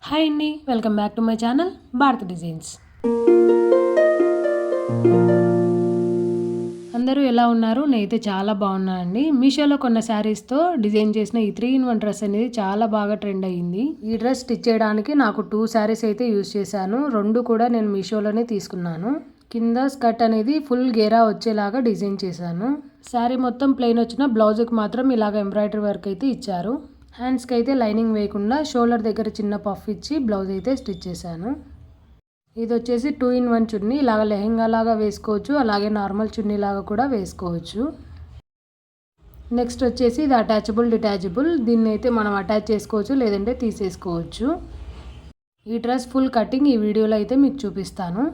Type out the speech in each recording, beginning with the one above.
Hi అండి, welcome back to my channel Bharat designs. అందరూ ఎలా ఉన్నారు? నేనైతే చాలా బాగున్నానండి. మీషోలో కొన్న శారీస్తో డిజైన్ చేసిన ఈ 3-in-1 డ్రెస్ అనేది చాలా బాగా ట్రెండ్ అయ్యింది. ఈ డ్రెస్ స్టిచ్ చేయడానికి నాకు 2 శారీస్ అయితే యూజ్ చేశాను. 2 కూడా నేను మీషోలోనే తీసుకున్నాను. కింద స్కర్ట్ అనేది ఫుల్ గేరా వచ్చేలాగా డిజైన్ చేశాను. శారీ మొత్తం ప్లెయిన్ వచ్చిన బ్లౌజ్కి మాత్రం ఇలాగ ఎంబ్రాయిడరీ వర్క్ అయితే ఇచ్చారు. హ్యాండ్స్కి అయితే లైనింగ్ వేయకుండా షోల్డర్ దగ్గర చిన్న పఫ్ ఇచ్చి బ్లౌజ్ అయితే స్టిచ్ చేశాను. ఇది వచ్చేసి 2-in-1 చున్నీ. ఇలాగ లెహెంగా లాగా వేసుకోవచ్చు, అలాగే నార్మల్ చున్నీ లాగా కూడా వేసుకోవచ్చు. నెక్స్ట్ వచ్చేసి ఇది అటాచబుల్ డిటాచబుల్. దీన్ని అయితే మనం అటాచ్ చేసుకోవచ్చు, లేదంటే తీసేసుకోవచ్చు. ఈ డ్రెస్ ఫుల్ కటింగ్ ఈ వీడియోలో అయితే మీకు చూపిస్తాను.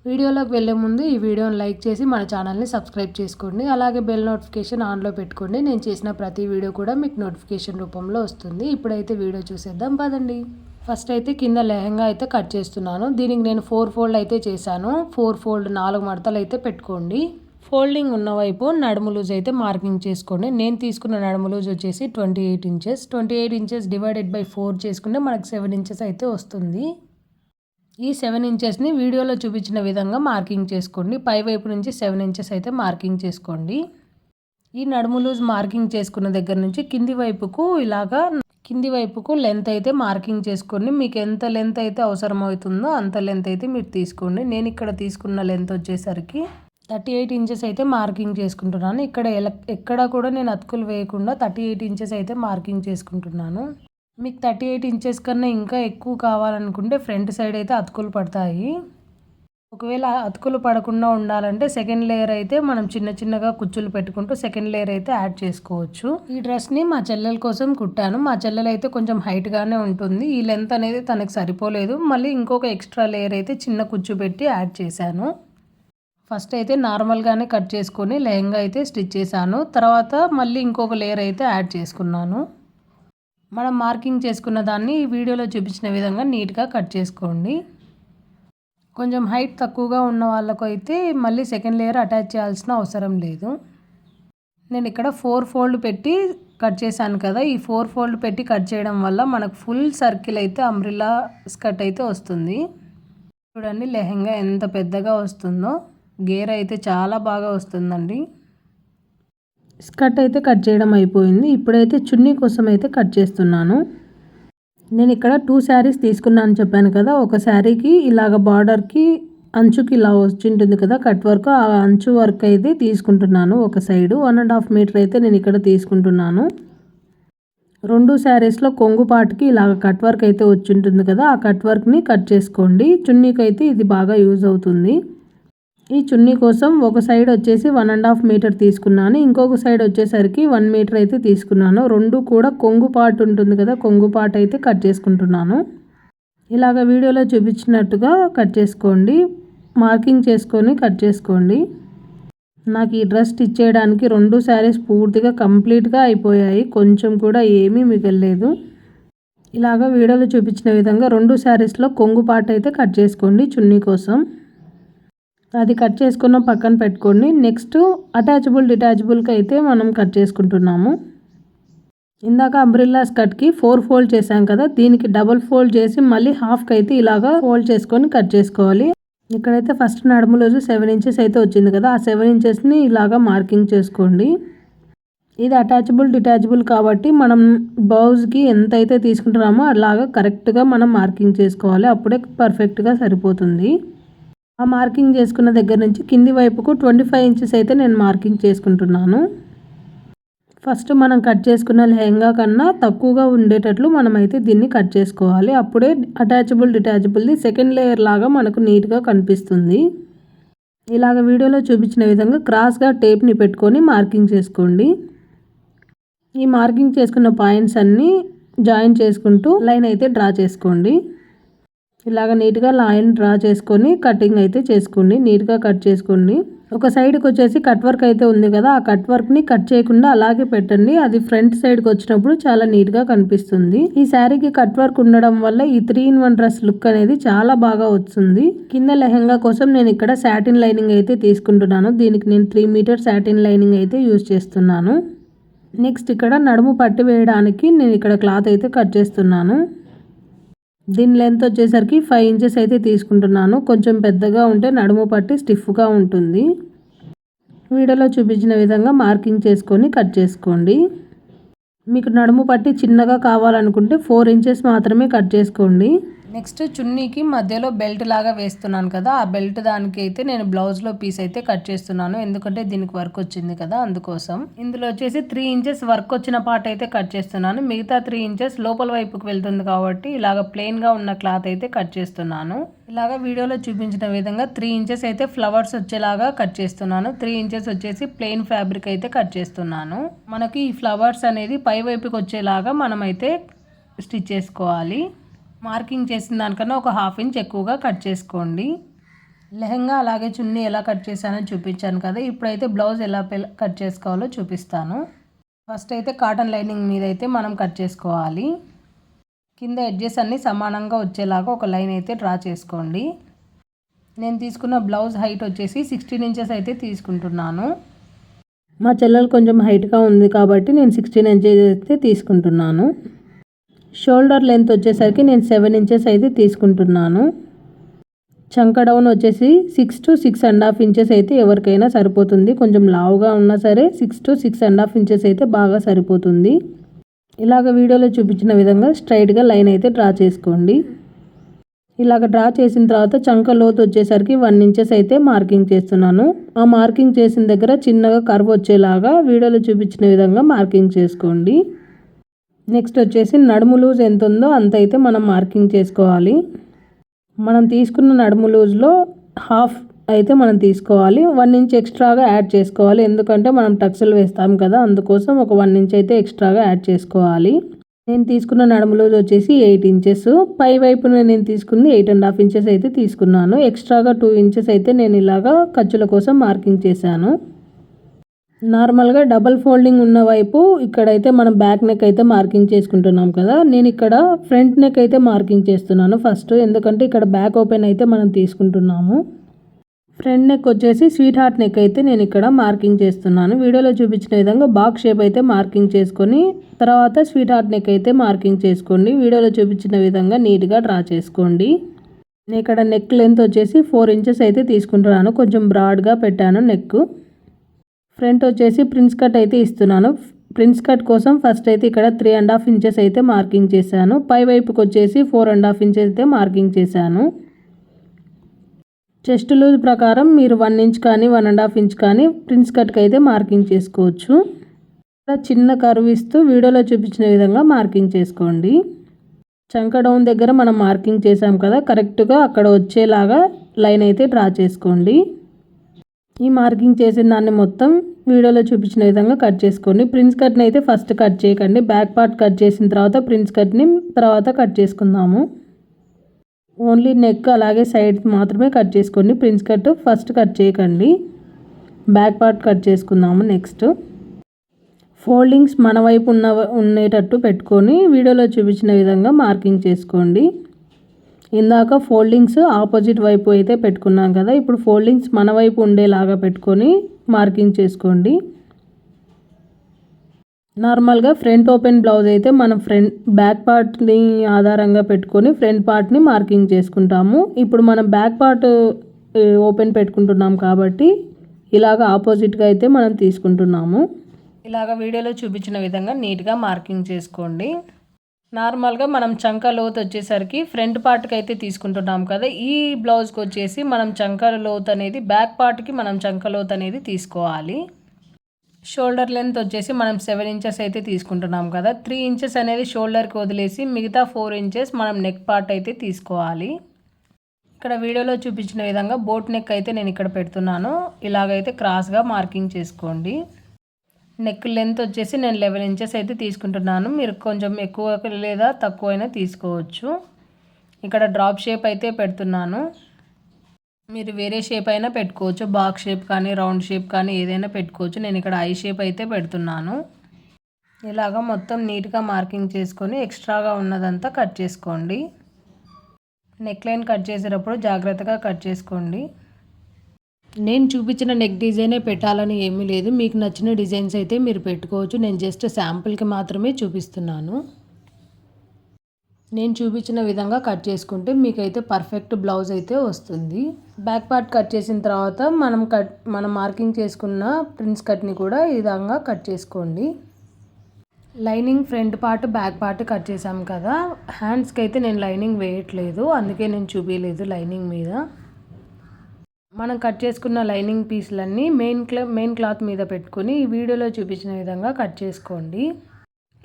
వీడియోలోకి వెళ్ళే ముందు ఈ వీడియోని లైక్ చేసి మన ఛానల్ని సబ్స్క్రైబ్ చేసుకోండి. అలాగే బెల్ నోటిఫికేషన్ ఆన్లో పెట్టుకోండి. నేను చేసిన ప్రతి వీడియో కూడా మీకు నోటిఫికేషన్ రూపంలో వస్తుంది. ఇప్పుడైతే వీడియో చూసేద్దాం పదండి. ఫస్ట్ అయితే కింద లెహంగా అయితే కట్ చేస్తున్నాను. దీనికి నేను 4 ఫోల్డ్ అయితే చేశాను. 4 ఫోల్డ్ 4 మడతలు అయితే పెట్టుకోండి. ఫోల్డింగ్ ఉన్న వైపు నడుము లూజ్ అయితే మార్కింగ్ చేసుకోండి. నేను తీసుకున్న నడుము లూజ్ వచ్చేసి 28 ఇంచెస్. 28 ఇంచెస్ డివైడెడ్ బై 4 చేసుకుంటే మనకు 7 ఇంచెస్ అయితే వస్తుంది. ఈ 7 ఇంచెస్ని వీడియోలో చూపించిన విధంగా మార్కింగ్ చేసుకోండి. పై వైపు నుంచి 7 ఇంచెస్ అయితే మార్కింగ్ చేసుకోండి. ఈ నడుము లూజ్ మార్కింగ్ చేసుకున్న దగ్గర నుంచి కింది వైపుకు లెంత్ అయితే మార్కింగ్ చేసుకోండి. మీకు ఎంత లెంత్ అయితే అవసరం అవుతుందో అంత లెంత్ అయితే మీరు తీసుకోండి. నేను ఇక్కడ తీసుకున్న లెంత్ వచ్చేసరికి 38 ఇంచెస్ అయితే మార్కింగ్ చేసుకుంటున్నాను. ఎక్కడ కూడా నేను అతుకులు వేయకుండా 38 ఇంచెస్ అయితే మార్కింగ్ చేసుకుంటున్నాను. మీకు 38 ఇంచెస్ కన్నా ఇంకా ఎక్కువ కావాలనుకుంటే ఫ్రంట్ సైడ్ అయితే అతుకులు పడతాయి. ఒకవేళ అతుకులు పడకుండా ఉండాలంటే సెకండ్ లేయర్ అయితే మనం చిన్నగా కుచ్చులు పెట్టుకుంటూ సెకండ్ లేయర్ అయితే యాడ్ చేసుకోవచ్చు. ఈ డ్రెస్ని మా చెల్లెల కోసం కుట్టాను. మా చెల్లెలు అయితే కొంచెం హైట్గానే ఉంటుంది. ఈ లెంత్ అనేది తనకు సరిపోలేదు. మళ్ళీ ఇంకొక ఎక్స్ట్రా లేయర్ అయితే చిన్న కుచ్చు పెట్టి యాడ్ చేశాను. ఫస్ట్ అయితే నార్మల్గానే కట్ చేసుకొని లెహంగా అయితే స్టిచ్ చేశాను. తర్వాత మళ్ళీ ఇంకొక లేయర్ అయితే యాడ్ చేసుకున్నాను. మనం మార్కింగ్ చేసుకున్న దాన్ని ఈ వీడియోలో చూపించిన విధంగా నీట్గా కట్ చేసుకోండి. కొంచెం హైట్ తక్కువగా ఉన్న వాళ్ళకు అయితే మళ్ళీ సెకండ్ లేయర్ అటాచ్ చేయాల్సిన అవసరం లేదు. నేను ఇక్కడ 4 ఫోల్డ్ పెట్టి కట్ చేశాను కదా. ఈ 4 ఫోల్డ్ పెట్టి కట్ చేయడం వల్ల మనకు ఫుల్ సర్కిల్ అయితే అంబ్రిల్లా స్కర్ట్ అయితే వస్తుంది. చూడండి లెహంగా ఎంత పెద్దగా వస్తుందో. గేర్ అయితే చాలా బాగా వస్తుందండి. స్కర్ట్ అయితే కట్ చేయడం అయిపోయింది. ఇప్పుడైతే చున్నీ కోసం అయితే కట్ చేస్తున్నాను. నేను ఇక్కడ 2 శారీస్ తీసుకున్నాను చెప్పాను కదా. ఒక శారీకి ఇలాగ బార్డర్కి అంచుకి ఇలా వచ్చింటుంది కదా కట్ వర్క్. ఆ అంచు వర్క్ అయితే తీసుకుంటున్నాను. ఒక సైడు 1.5 మీటర్ అయితే నేను ఇక్కడ తీసుకుంటున్నాను. 2 శారీస్లో కొంగు పాటుకి ఇలాగ కట్ వర్క్ అయితే వచ్చింటుంది కదా. ఆ కట్ వర్క్ని కట్ చేసుకోండి. చున్నీకి అయితే ఇది బాగా యూజ్ అవుతుంది. ఈ చున్నీ కోసం ఒక సైడ్ వచ్చేసి 1.5 మీటర్ తీసుకున్నాను. ఇంకొక సైడ్ వచ్చేసరికి 1 మీటర్ అయితే తీసుకున్నాను. 2 కూడా కొంగు పార్ట్ ఉంటుంది కదా, కొంగు పార్ట్ అయితే కట్ చేసుకుంటున్నాను. ఇలాగ వీడియోలో చూపించినట్టుగా కట్ చేసుకోండి. మార్కింగ్ చేసుకొని కట్ చేసుకోండి. నాకు ఈ డ్రెస్ స్టిచ్ చేయడానికి 2 శారీస్ పూర్తిగా కంప్లీట్గా అయిపోయాయి. కొంచెం కూడా ఏమీ మిగలలేదు. ఇలాగ వీడియోలో చూపించిన విధంగా 2 శారీస్లో కొంగు పార్ట్ అయితే కట్ చేసుకోండి చున్నీ కోసం. అది కట్ చేసుకున్న పక్కన పెట్టుకోండి. నెక్స్ట్ అటాచబుల్ డిటాచబుల్కి అయితే మనం కట్ చేసుకుంటున్నాము. ఇందాక అంబ్రిల్లా స్కర్ట్కి 4 ఫోల్డ్ చేసాం కదా, దీనికి డబుల్ ఫోల్డ్ చేసి మళ్ళీ హాఫ్కి అయితే ఇలాగా ఫోల్డ్ చేసుకొని కట్ చేసుకోవాలి. ఇక్కడైతే ఫస్ట్ నడుము లూజు 7 ఇంచెస్ అయితే వచ్చింది కదా, ఆ 7 ఇంచెస్ని ఇలాగా మార్కింగ్ చేసుకోండి. ఇది అటాచబుల్ డిటాచబుల్ కాబట్టి మనం బ్లౌజ్కి ఎంత అయితే తీసుకుంటున్నామో అలాగా కరెక్ట్గా మనం మార్కింగ్ చేసుకోవాలి. అప్పుడే పర్ఫెక్ట్గా సరిపోతుంది. ఆ మార్కింగ్ చేసుకున్న దగ్గర నుంచి కింది వైపుకు 25 ఇంచెస్ అయితే నేను మార్కింగ్ చేసుకుంటున్నాను. ఫస్ట్ మనం కట్ చేసుకున్న లెహంగా కన్నా తక్కువగా ఉండేటట్లు మనమైతే దీన్ని కట్ చేసుకోవాలి. అప్పుడే అటాచబుల్ డిటాచబుల్ది సెకండ్ లేయర్ లాగా మనకు నీట్గా కనిపిస్తుంది. ఇలాగ వీడియోలో చూపించిన విధంగా క్రాస్గా టేప్ని పెట్టుకొని మార్కింగ్ చేసుకోండి. ఈ మార్కింగ్ చేసుకున్న పాయింట్స్ అన్నీ జాయిన్ చేసుకుంటూ లైన్ అయితే డ్రా చేసుకోండి. ఇలాగ నీట్గా లైన్ డ్రా చేసుకొని కటింగ్ అయితే చేసుకోండి. నీట్గా కట్ చేసుకోండి. ఒక సైడ్కి వచ్చేసి కట్ వర్క్ అయితే ఉంది కదా, ఆ కట్ వర్క్ని కట్ చేయకుండా అలాగే పెట్టండి. అది ఫ్రంట్ సైడ్కి వచ్చినప్పుడు చాలా నీట్గా కనిపిస్తుంది. ఈ శారీకి కట్ వర్క్ ఉండడం వల్ల ఈ 3-in-1 డ్రెస్ లుక్ అనేది చాలా బాగా వస్తుంది. కింద లెహంగా కోసం నేను ఇక్కడ సాటిన్ లైనింగ్ అయితే తీసుకుంటున్నాను. దీనికి నేను 3 మీటర్ సాటిన్ లైనింగ్ అయితే యూజ్ చేస్తున్నాను. నెక్స్ట్ ఇక్కడ నడుము పట్టి వేయడానికి నేను ఇక్కడ క్లాత్ అయితే కట్ చేస్తున్నాను. దీని లెంత్ వచ్చేసరికి 5 ఇంచెస్ అయితే తీసుకుంటున్నాను. కొంచెం పెద్దగా ఉంటే నడుము పట్టి స్టిఫ్గా ఉంటుంది. వీడియోలో చూపించిన విధంగా మార్కింగ్ చేసుకొని కట్ చేసుకోండి. మీకు నడుము పట్టి చిన్నగా కావాలనుకుంటే 4 ఇంచెస్ మాత్రమే కట్ చేసుకోండి. నెక్స్ట్ చున్నీకి మధ్యలో బెల్ట్ లాగా వేస్తున్నాను కదా, ఆ బెల్ట్ దానికి అయితే నేను బ్లౌజ్లో పీస్ అయితే కట్ చేస్తున్నాను. ఎందుకంటే దీనికి వర్క్ వచ్చింది కదా, అందుకోసం. ఇందులో వచ్చేసి 3 ఇంచెస్ వర్క్ వచ్చిన పార్ట్ అయితే కట్ చేస్తున్నాను. మిగతా 3 ఇంచెస్ లోపల వైపుకి వెళ్తుంది కాబట్టి ఇలాగ ప్లెయిన్గా ఉన్న క్లాత్ అయితే కట్ చేస్తున్నాను. ఇలాగ వీడియోలో చూపించిన విధంగా 3 ఇంచెస్ అయితే ఫ్లవర్స్ వచ్చేలాగా కట్ చేస్తున్నాను. 3 ఇంచెస్ వచ్చేసి ప్లెయిన్ ఫ్యాబ్రిక్ అయితే కట్ చేస్తున్నాను. మనకి ఈ ఫ్లవర్స్ అనేది పై వైపుకి వచ్చేలాగా మనమైతే స్టిచ్ చేసుకోవాలి. మార్కింగ్ చేసిన దానికన్నా ఒక 1/2 ఇంచ్ ఎక్కువగా కట్ చేసుకోండి. లెహంగా అలాగే చున్నీ ఎలా కట్ చేశానో చూపించాను కదా, ఇప్పుడైతే బ్లౌజ్ ఎలా కట్ చేసుకోవాలో చూపిస్తాను. ఫస్ట్ అయితే కాటన్ లైనింగ్ మీద అయితే మనం కట్ చేసుకోవాలి. కింద ఎడ్జెస్ అన్నీ సమానంగా వచ్చేలాగా ఒక లైన్ అయితే డ్రా చేసుకోండి. నేను తీసుకున్న బ్లౌజ్ హైట్ వచ్చేసి 16 ఇంచెస్ అయితే తీసుకుంటున్నాను. మా చెల్లెలు కొంచెం హైట్గా ఉంది కాబట్టి నేను 16 ఇంచెస్ అయితే తీసుకుంటున్నాను. షోల్డర్ లెంత్ వచ్చేసరికి నేను 7 ఇంచెస్ అయితే తీసుకుంటున్నాను. చంక డౌన్ వచ్చేసి 6 to 6.5 ఇంచెస్ అయితే ఎవరికైనా సరిపోతుంది. కొంచెం లావుగా ఉన్నా సరే 6 to 6.5 ఇంచెస్ అయితే బాగా సరిపోతుంది. ఇలాగ వీడియోలో చూపించిన విధంగా స్ట్రైట్గా లైన్ అయితే డ్రా చేసుకోండి. ఇలాగ డ్రా చేసిన తర్వాత చంక లోతు వచ్చేసరికి 1 ఇంచెస్ అయితే మార్కింగ్ చేస్తున్నాను. ఆ మార్కింగ్ చేసిన దగ్గర చిన్నగా కర్వ్ వచ్చేలాగా వీడియోలో చూపించిన విధంగా మార్కింగ్ చేసుకోండి. నెక్స్ట్ వచ్చేసి నడుము లూజ్ ఎంత ఉందో అంత అయితే మనం మార్కింగ్ చేసుకోవాలి. మనం తీసుకున్న నడుము లూజ్లో హాఫ్ అయితే మనం తీసుకోవాలి. 1 ఇంచ్ ఎక్స్ట్రాగా యాడ్ చేసుకోవాలి. ఎందుకంటే మనం టక్స్లు వేస్తాం కదా, అందుకోసం ఒక 1 ఇంచ్ అయితే ఎక్స్ట్రాగా యాడ్ చేసుకోవాలి. నేను తీసుకున్న నడుము లూజ్ వచ్చేసి 8 ఇంచెస్. పై వైపున నేను తీసుకుంది 8.5 ఇంచెస్ అయితే తీసుకున్నాను. ఎక్స్ట్రాగా 2 ఇంచెస్ అయితే నేను ఇలాగా ఖర్చుల కోసం మార్కింగ్ చేశాను. నార్మల్గా డబల్ ఫోల్డింగ్ ఉన్న వైపు ఇక్కడైతే మనం బ్యాక్ నెక్ అయితే మార్కింగ్ చేసుకుంటున్నాం కదా, నేను ఇక్కడ ఫ్రంట్ నెక్ అయితే మార్కింగ్ చేస్తున్నాను ఫస్ట్. ఎందుకంటే ఇక్కడ బ్యాక్ ఓపెన్ అయితే మనం తీసుకుంటున్నాము. ఫ్రంట్ నెక్ వచ్చేసి స్వీట్ హార్ట్ నెక్ అయితే నేను ఇక్కడ మార్కింగ్ చేస్తున్నాను. వీడియోలో చూపించిన విధంగా బాక్స్ షేప్ అయితే మార్కింగ్ చేసుకొని తర్వాత స్వీట్ హార్ట్ నెక్ అయితే మార్కింగ్ చేసుకోండి. వీడియోలో చూపించిన విధంగా నీట్గా డ్రా చేసుకోండి. నేను ఇక్కడ నెక్ లెంత్ వచ్చేసి 4 ఇంచెస్ అయితే తీసుకుంటున్నాను. కొంచెం బ్రాడ్గా పెట్టాను నెక్. ఫ్రంట్ వచ్చేసి ప్రిన్స్ కట్ అయితే ఇస్తున్నాను. ప్రిన్స్ కట్ కోసం ఫస్ట్ అయితే ఇక్కడ 3.5 ఇంచెస్ అయితే మార్కింగ్ చేశాను. పై వైపుకి వచ్చేసి 4.5 ఇంచెస్ అయితే మార్కింగ్ చేశాను. చెస్ట్ లూజ్ ప్రకారం మీరు 1 ఇంచ్ కానీ 1.5 ఇంచ్ కానీ ప్రిన్స్ కట్కి అయితే మార్కింగ్ చేసుకోవచ్చు. చిన్న కర్వ్ ఇస్తూ వీడియోలో చూపించిన విధంగా మార్కింగ్ చేసుకోండి. చంక డౌన్ దగ్గర మనం మార్కింగ్ చేసాం కదా, కరెక్ట్గా అక్కడ వచ్చేలాగా లైన్ అయితే డ్రా చేసుకోండి. ఈ మార్కింగ్ చేసిన దాన్ని మొత్తం వీడియోలో చూపించిన విధంగా కట్ చేసుకోండి. ప్రిన్స్ కట్ని అయితే ఫస్ట్ కట్ చేయకండి. బ్యాక్ పార్ట్ కట్ చేసిన తర్వాత ప్రిన్స్ కట్ని తర్వాత కట్ చేసుకుందాము. ఓన్లీ నెక్ అలాగే సైడ్ మాత్రమే కట్ చేసుకోండి. ప్రిన్స్ కట్ ఫస్ట్ కట్ చేయకండి. బ్యాక్ పార్ట్ కట్ చేసుకుందాము. నెక్స్ట్ ఫోల్డింగ్స్ మన వైపు ఉండేటట్టు పెట్టుకొని వీడియోలో చూపించిన విధంగా మార్కింగ్ చేసుకోండి. ఇందాక ఫోల్డింగ్స్ ఆపోజిట్ వైపు అయితే పెట్టుకున్నాం కదా, ఇప్పుడు ఫోల్డింగ్స్ మన వైపు ఉండేలాగా పెట్టుకొని మార్కింగ్ చేసుకోండి. నార్మల్గా ఫ్రంట్ ఓపెన్ బ్లౌజ్ అయితే మనం బ్యాక్ పార్ట్ని ఆధారంగా పెట్టుకొని ఫ్రంట్ పార్ట్ని మార్కింగ్ చేసుకుంటాము. ఇప్పుడు మనం బ్యాక్ పార్ట్ ఓపెన్ పెట్టుకుంటున్నాం కాబట్టి ఇలాగ ఆపోజిట్గా అయితే మనం తీసుకుంటున్నాము. ఇలాగ వీడియోలో చూపించిన విధంగా నీట్గా మార్కింగ్ చేసుకోండి. నార్మల్గా మనం చంక లోతు వచ్చేసరికి ఫ్రంట్ పార్ట్కి అయితే తీసుకుంటున్నాం కదా, ఈ బ్లౌజ్కి వచ్చేసి మనం చంక లోతు అనేది బ్యాక్ పార్ట్కి మనం చంక లోతు అనేది తీసుకోవాలి. షోల్డర్ లెంత్ వచ్చేసి మనం 7 ఇంచెస్ అయితే తీసుకుంటున్నాం కదా, 3 ఇంచెస్ అనేది షోల్డర్కి వదిలేసి మిగతా 4 ఇంచెస్ మనం నెక్ పార్ట్ అయితే తీసుకోవాలి. ఇక్కడ వీడియోలో చూపించిన విధంగా బోట్ నెక్ అయితే నేను ఇక్కడ పెడుతున్నాను. ఇలాగైతే క్రాస్గా మార్కింగ్ చేసుకోండి. నెక్ లెంత్ వచ్చేసి నేను 11 ఇంచెస్ అయితే తీసుకుంటున్నాను. మీరు కొంచెం ఎక్కువ లేదా తక్కువ అయినా తీసుకోవచ్చు. ఇక్కడ డ్రాప్ షేప్ అయితే పెడుతున్నాను. మీరు వేరే షేప్ అయినా పెట్టుకోవచ్చు, బాక్స్ షేప్ కానీ రౌండ్ షేప్ కానీ ఏదైనా పెట్టుకోవచ్చు. నేను ఇక్కడ ఐ షేప్ అయితే పెడుతున్నాను. ఇలాగ మొత్తం నీట్గా మార్కింగ్ చేసుకొని ఎక్స్ట్రాగా ఉన్నదంతా కట్ చేసుకోండి. నెక్ లైన్ కట్ చేసేటప్పుడు జాగ్రత్తగా కట్ చేసుకోండి. నేను చూపించిన నెక్ డిజైనే పెట్టాలని ఏమీ లేదు, మీకు నచ్చిన డిజైన్స్ అయితే మీరు పెట్టుకోవచ్చు. నేను జస్ట్ శాంపుల్కి మాత్రమే చూపిస్తున్నాను. నేను చూపించిన విధంగా కట్ చేసుకుంటే మీకైతే పర్ఫెక్ట్ బ్లౌజ్ అయితే వస్తుంది. బ్యాక్ పార్ట్ కట్ చేసిన తర్వాత మనం మార్కింగ్ చేసుకున్న ప్రిన్స్ కట్ని కూడా ఈ విధంగా కట్ చేసుకోండి. Lining front part back part cut చేసాం కదా, హ్యాండ్స్కి అయితే నేను లైనింగ్ వేయట్లేదు, అందుకే నేను చూపించలేదు లైనింగ్ మీద. మనం కట్ చేసుకున్న లైనింగ్ పీస్లన్నీ మెయిన్ క్లాత్ మీద పెట్టుకొని ఈ వీడియోలో చూపించిన విధంగా కట్ చేసుకోండి.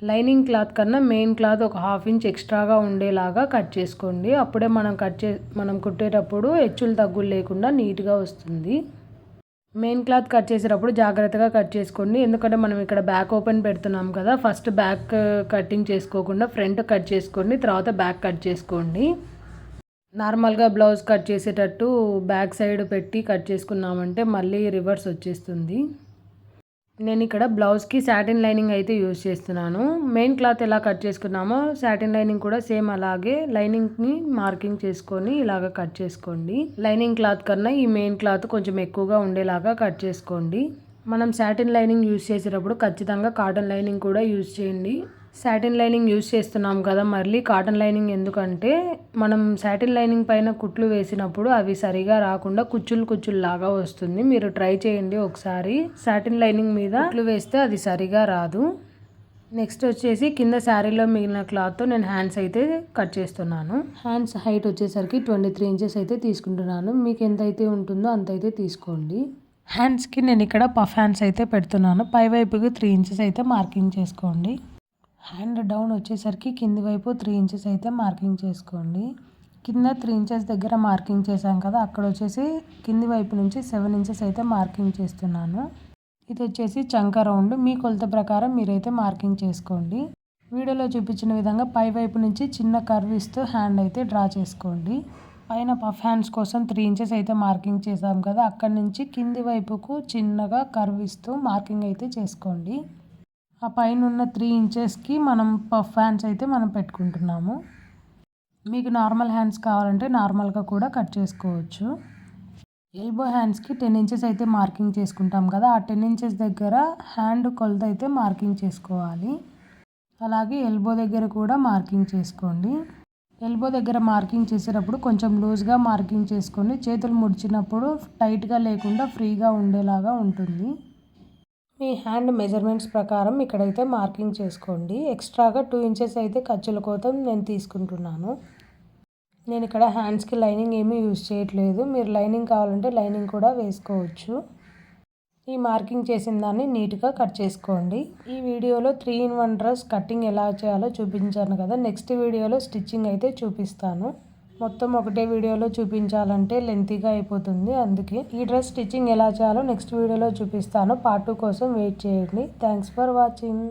లైనింగ్ క్లాత్ కన్నా మెయిన్ క్లాత్ ఒక 1/2 ఇంచ్ ఎక్స్ట్రాగా ఉండేలాగా కట్ చేసుకోండి. అప్పుడే మనం కుట్టేటప్పుడు హెచ్చులు తగ్గులు లేకుండా నీట్గా వస్తుంది. మెయిన్ క్లాత్ కట్ చేసేటప్పుడు జాగ్రత్తగా కట్ చేసుకోండి, ఎందుకంటే మనం ఇక్కడ బ్యాక్ ఓపెన్ పెడుతున్నాం కదా. ఫస్ట్ బ్యాక్ కటింగ్ చేసుకోకుండా ఫ్రంట్ కట్ చేసుకోండి, తర్వాత బ్యాక్ కట్ చేసుకోండి. నార్మల్గా బ్లౌజ్ కట్ చేసేటట్టు బ్యాక్ సైడ్ పెట్టి కట్ చేసుకున్నామంటే మళ్ళీ రివర్స్ వచ్చేస్తుంది. నేను ఇక్కడ బ్లౌజ్కి సాటిన్ లైనింగ్ అయితే యూజ్ చేస్తున్నాను. మెయిన్ క్లాత్ ఎలా కట్ చేసుకున్నామో సాటిన్ లైనింగ్ కూడా సేమ్ అలాగే లైనింగ్ని మార్కింగ్ చేసుకొని ఇలాగ కట్ చేసుకోండి. లైనింగ్ క్లాత్ కన్నా ఈ మెయిన్ క్లాత్ కొంచెం ఎక్కువగా ఉండేలాగా కట్ చేసుకోండి. మనం సాటిన్ లైనింగ్ యూజ్ చేసేటప్పుడు ఖచ్చితంగా కాటన్ లైనింగ్ కూడా యూజ్ చేయండి. సాటిన్ లైనింగ్ యూజ్ చేస్తున్నాం కదా, మళ్ళీ కాటన్ లైనింగ్ ఎందుకంటే మనం సాటిన్ లైనింగ్ పైన కుట్లు వేసినప్పుడు అవి సరిగా రాకుండా కుచ్చులు లాగా వస్తుంది. మీరు ట్రై చేయండి ఒకసారి. సాటిన్ లైనింగ్ మీద కుట్లు వేస్తే అది సరిగా రాదు. నెక్స్ట్ వచ్చేసి కింద శారీలో మిగిలిన క్లాత్తో నేను హ్యాండ్స్ అయితే కట్ చేస్తున్నాను. హ్యాండ్స్ హైట్ వచ్చేసరికి 23 ఇంచెస్ అయితే తీసుకుంటున్నాను. మీకు ఎంత అయితే ఉంటుందో అంత అయితే తీసుకోండి. హ్యాండ్స్కి నేను ఇక్కడ పఫ్ హ్యాండ్స్ అయితే పెడుతున్నాను. పై వైపుకి 3 ఇంచెస్ అయితే మార్కింగ్ చేసుకోండి. హ్యాండ్ డౌన్ వచ్చేసరికి కింది వైపు 3 ఇంచెస్ అయితే మార్కింగ్ చేసుకోండి. కింద 3 ఇంచెస్ దగ్గర మార్కింగ్ చేశాం కదా, అక్కడ వచ్చేసి కింది వైపు నుంచి 7 ఇంచెస్ అయితే మార్కింగ్ చేస్తున్నాను. ఇది వచ్చేసి చంక రౌండ్. మీ కొలత ప్రకారం మీరైతే మార్కింగ్ చేసుకోండి. వీడియోలో చూపించిన విధంగా పై వైపు నుంచి చిన్న కర్వ్ ఇస్తూ హ్యాండ్ అయితే డ్రా చేసుకోండి. పైన పఫ్ హ్యాండ్స్ కోసం 3 ఇంచెస్ అయితే మార్కింగ్ చేసాం కదా, అక్కడ నుంచి కింది వైపుకు చిన్నగా కర్వ్ ఇస్తూ మార్కింగ్ అయితే చేసుకోండి. ఆ పైన ఉన్న 3 ఇంచెస్కి మనం పఫ్ హ్యాండ్స్ అయితే మనం పెట్టుకుంటున్నాము. మీకు నార్మల్ హ్యాండ్స్ కావాలంటే నార్మల్గా కూడా కట్ చేసుకోవచ్చు. ఎల్బో హ్యాండ్స్కి 10 ఇంచెస్ అయితే మార్కింగ్ చేసుకుంటాం కదా, ఆ 10 ఇంచెస్ దగ్గర హ్యాండ్ కొలత అయితే మార్కింగ్ చేసుకోవాలి. అలాగే ఎల్బో దగ్గర కూడా మార్కింగ్ చేసుకోండి. ఎల్బో దగ్గర మార్కింగ్ చేసేటప్పుడు కొంచెం లూజ్గా మార్కింగ్ చేసుకొని చేతులు ముడిచినప్పుడు టైట్గా లేకుండా ఫ్రీగా ఉండేలాగా ఉంటుంది. మీ హ్యాండ్ మెజర్మెంట్స్ ప్రకారం ఇక్కడైతే మార్కింగ్ చేసుకోండి. ఎక్స్ట్రాగా 2 ఇంచెస్ అయితే ఖర్చుల కోసం నేను తీసుకుంటున్నాను. నేను ఇక్కడ హ్యాండ్స్కి లైనింగ్ ఏమీ యూజ్ చేయట్లేదు. మీరు లైనింగ్ కావాలంటే లైనింగ్ కూడా వేసుకోవచ్చు. ఈ మార్కింగ్ చేసిన దాన్ని నీట్గా కట్ చేసుకోండి. ఈ వీడియోలో 3-in-1 డ్రెస్ కటింగ్ ఎలా చేయాలో చూపించాను కదా, నెక్స్ట్ వీడియోలో స్టిచ్చింగ్ అయితే చూపిస్తాను. మొత్తం ఒకటే వీడియోలో చూపించాలంటే లెంతీగా అయిపోతుంది, అందుకే ఈ డ్రెస్ స్టిచ్చింగ్ ఎలా చేయాలో నెక్స్ట్ వీడియోలో చూపిస్తాను. పార్ట్ 2 కోసం వెయిట్ చేయండి. Thanks for watching.